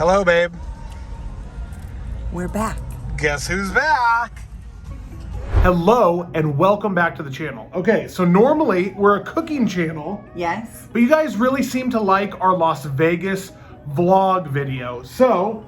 Hello, babe. We're back. Guess who's back? Hello, and welcome back to the channel. Okay, so normally we're a cooking channel. Yes. But you guys really seem to like our Las Vegas vlog video. So,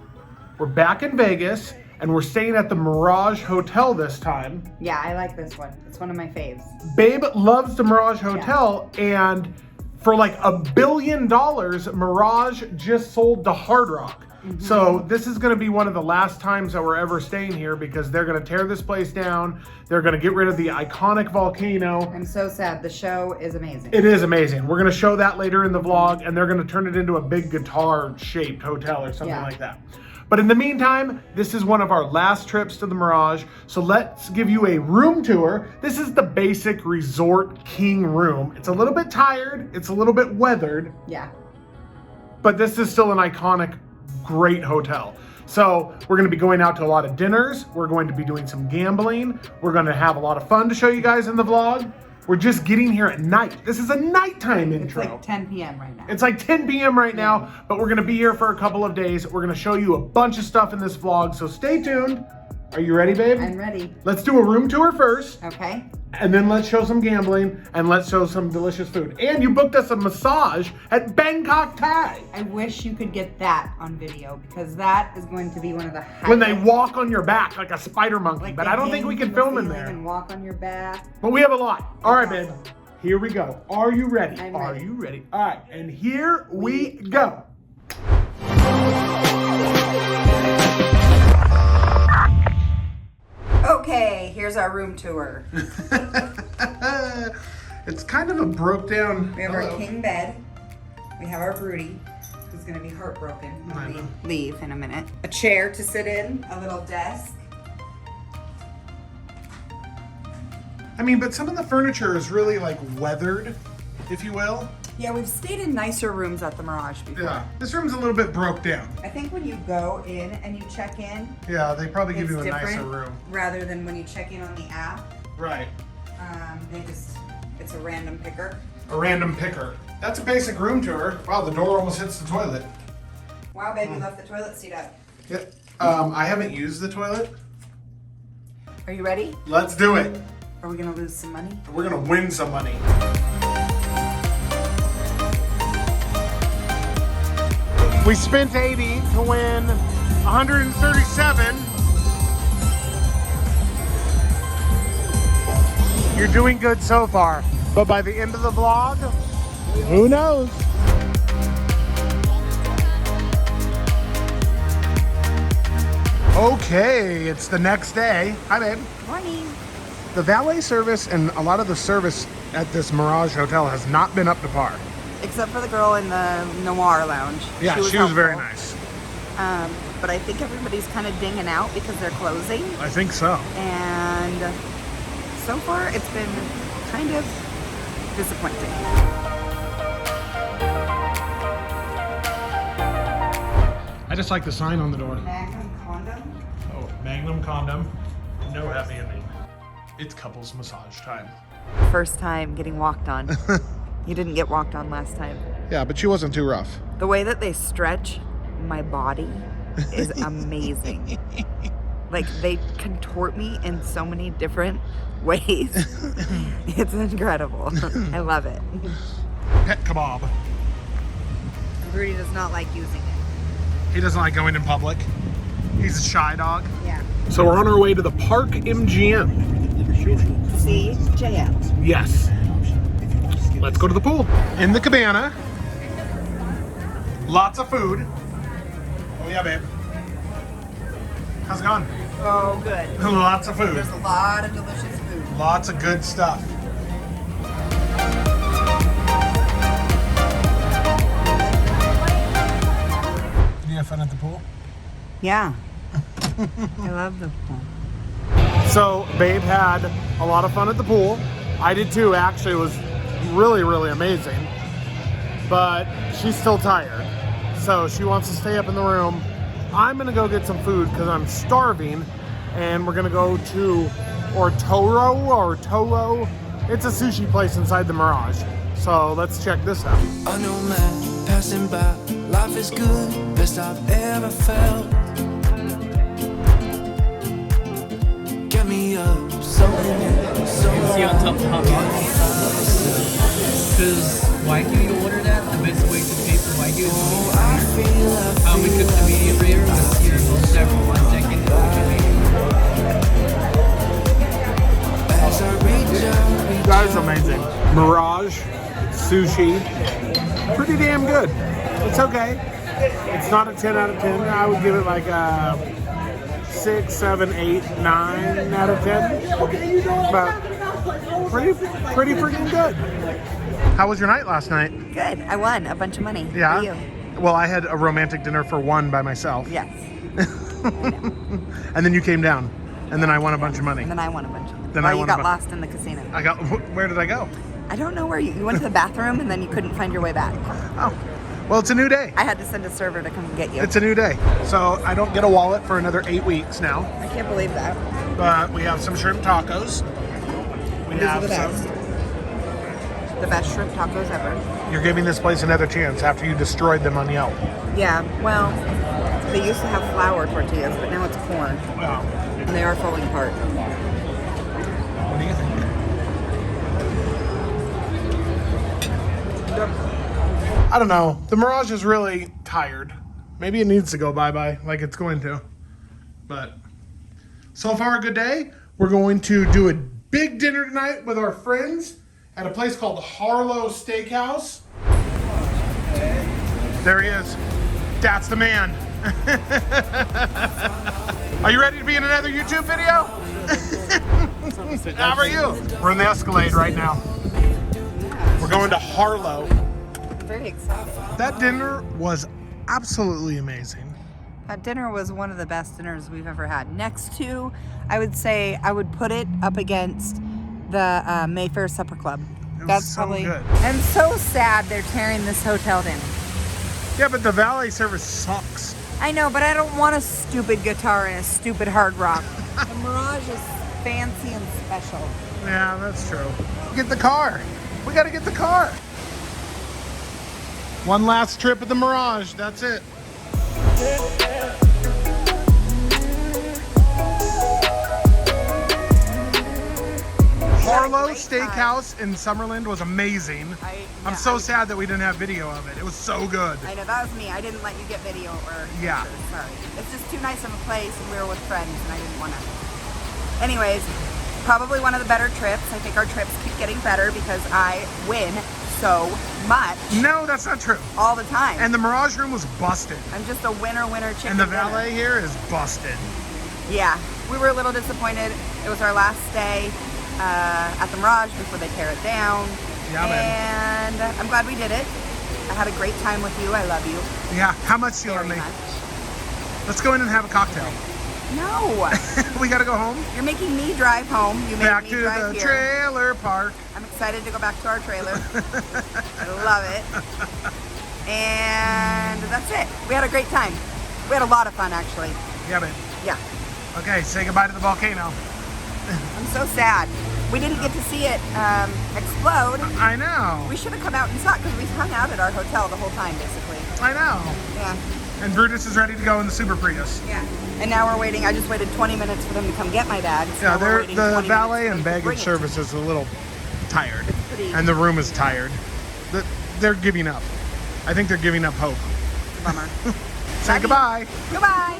we're back in Vegas, and we're staying at the Mirage Hotel this time. Yeah, I like this one. It's one of my faves. Babe loves the Mirage Hotel, and for like $1 billion, Mirage just sold to Hard Rock. So this is gonna be one of the last times that we're ever staying here because they're gonna tear this place down. They're gonna get rid of the iconic volcano. I'm so sad. The show is amazing. It is amazing. We're gonna show that later in the vlog, and they're gonna turn it into a big guitar-shaped hotel or something like that. But in the meantime, this is one of our last trips to the Mirage, so let's give you a room tour. This is the basic resort king room. It's a little bit tired, it's a little bit weathered. Yeah. But this is still an iconic, great hotel. So we're gonna be going out to a lot of dinners. We're going to be doing some gambling. We're gonna have a lot of fun to show you guys in the vlog. We're just getting here at night. This is a nighttime intro. It's like 10 p.m. right now. It's like 10 p.m. right now, but we're gonna be here for a couple of days. We're gonna show you a bunch of stuff in this vlog, so stay tuned. Are you ready, babe? I'm ready. Let's do a room tour first. Okay. And then let's show some gambling, and let's show some delicious food. And you booked us a massage at Bangkok Thai. I wish you could get that on video because that is going to be one of the highlights. When they walk on your back like a spider monkey, Like but they I don't think we hang can from the film in ceiling there. and walk on your back. But we have a lot. All right, babe. awesome. Here we go. Are you ready? I'm Are ready. you ready? All right, and here we go. Okay, here's our room tour. It's kind of a broke down. We have our king bed. We have our broody, who's gonna be heartbroken when we leave in a minute. A chair to sit in, a little desk. I mean, but some of the furniture is really like weathered, if you will. Yeah, we've stayed in nicer rooms at the Mirage before. Yeah, this room's a little bit broke down. I think when you go in and you check in, Yeah, they probably give it's you a nicer different room. rather than when you check in on the app. Right. It's a random picker. A random picker. That's a basic room tour. Wow, the door almost hits the toilet. Wow, baby, left the toilet seat up. Yeah. I haven't used the toilet. Are you ready? Let's do it. Are we gonna lose some money? We're gonna win some money. We spent 80 to win 137. You're doing good so far, but by the end of the vlog, who knows? Okay, it's the next day. Hi, babe. Morning. The valet service and a lot of the service at this Mirage Hotel has not been up to par. Except for the girl in the Noir Lounge. Yeah, she was very nice. But I think everybody's kind of dinging out because they're closing. I think so. And so far, it's been kind of disappointing. I just like the sign on the door. Magnum condom. Oh, Magnum condom, no happy ending. It's couples massage time. First time getting walked on. You didn't get walked on last time. Yeah, but she wasn't too rough. The way that they stretch my body is amazing. Like, they contort me in so many different ways. It's incredible. I love it. Pet kebab. Rudy does not like using it. He doesn't like going in public. He's a shy dog. Yeah. So we're on our way to the Park MGM. CJM. Yes. Let's go to the pool. In the cabana. Lots of food. Oh yeah, babe. How's it going? Oh, good. Lots of food. There's a lot of delicious food. Lots of good stuff. Did you have fun at the pool? Yeah. I love the pool. So, babe had a lot of fun at the pool. I did too, actually. It was really, really amazing. But she's still tired. So she wants to stay up in the room. I'm gonna go get some food because I'm starving. And we're gonna go to Toro. It's a sushi place inside the Mirage. So let's check this out. I know man passing by Life is good, best I've ever felt. Get me up, something new, See on top of the hot because Wagyu, you order that, the best way to pay for Wagyu is how we cook the medium rare with your chef for 1 second. That is amazing. Mirage, sushi, pretty damn good. It's okay. It's not a 10 out of 10. I would give it like a 6, 7, 8, 9 out of 10. But pretty freaking good. How was your night last night? Good. I won a bunch of money. Yeah? For you. Well, I had a romantic dinner for one by myself. Yes. And then you came down. And then I won a bunch of money. And then I won a bunch of money. Then Well, I you won got a bu- lost in the casino. Where did I go? I don't know where you went to the bathroom and then you couldn't find your way back. Oh, well, it's a new day. I had to send a server to come get you. It's a new day. So I don't get a wallet for another 8 weeks now. I can't believe that. But we have some shrimp tacos. We These are have the best. some. The best shrimp tacos ever. You're giving this place another chance after you destroyed them on Yelp. Yeah, well, they used to have flour tortillas, but now it's corn. Wow. And they are falling apart. What do you think? I don't know. The Mirage is really tired. Maybe it needs to go bye-bye like it's going to. But so far a good day. We're going to do a big dinner tonight with our friends at a place called Harlow Steakhouse. There he is. That's the man. Are you ready to be in another YouTube video? How are you? We're in the Escalade right now. We're going to Harlow. I'm very excited. That dinner was absolutely amazing. That dinner was one of the best dinners we've ever had. Next to, I would say, I would put it up against the Mayfair Supper Club. It That's was so probably. good. I'm so sad they're tearing this hotel down. Yeah, but the valet service sucks. I know, but I don't want a stupid guitar and a stupid hard rock. The Mirage is fancy and special. Yeah, that's true. Get the car. We got to get the car. One last trip at the Mirage. That's it. Harlow Steakhouse in Summerlin was amazing. I'm so sad that we didn't have video of it. It was so good. I know, that was me. I didn't let you get video or Yeah. pictures, sorry. It's just too nice of a place and we were with friends and I didn't want to. Anyways, probably one of the better trips. I think our trips keep getting better because I win so much. No, that's not true. All the time. And the Mirage room was busted. I'm just a winner chicken And the dinner. valet here is busted. Yeah, we were a little disappointed. It was our last stay at the Mirage before they tear it down. Yeah, man. And I'm glad we did it. I had a great time with you. I love you Yeah, how much do you very love me? much. Let's go in and have a cocktail. No, We gotta go home. you're making me drive home. You made Back me to drive the here. trailer park. I'm excited to go back to our trailer. I love it. And that's it. We had a great time. We had a lot of fun, actually. Yeah, man. Yeah. Okay, say goodbye to the volcano. I'm so sad. We didn't get to see it explode. I know. We should have come out and saw it because we hung out at our hotel the whole time, basically. I know. Yeah. And Brutus is ready to go in the Super Prius. Yeah. And now we're waiting. I just waited 20 minutes for them to come get my bags. Yeah, Now we're they're, waiting the 20 valet minutes and for them to bring baggage it. service is a little tired. Pretty- And the room is tired. They're giving up. I think they're giving up hope. Bummer. Say goodbye. Goodbye.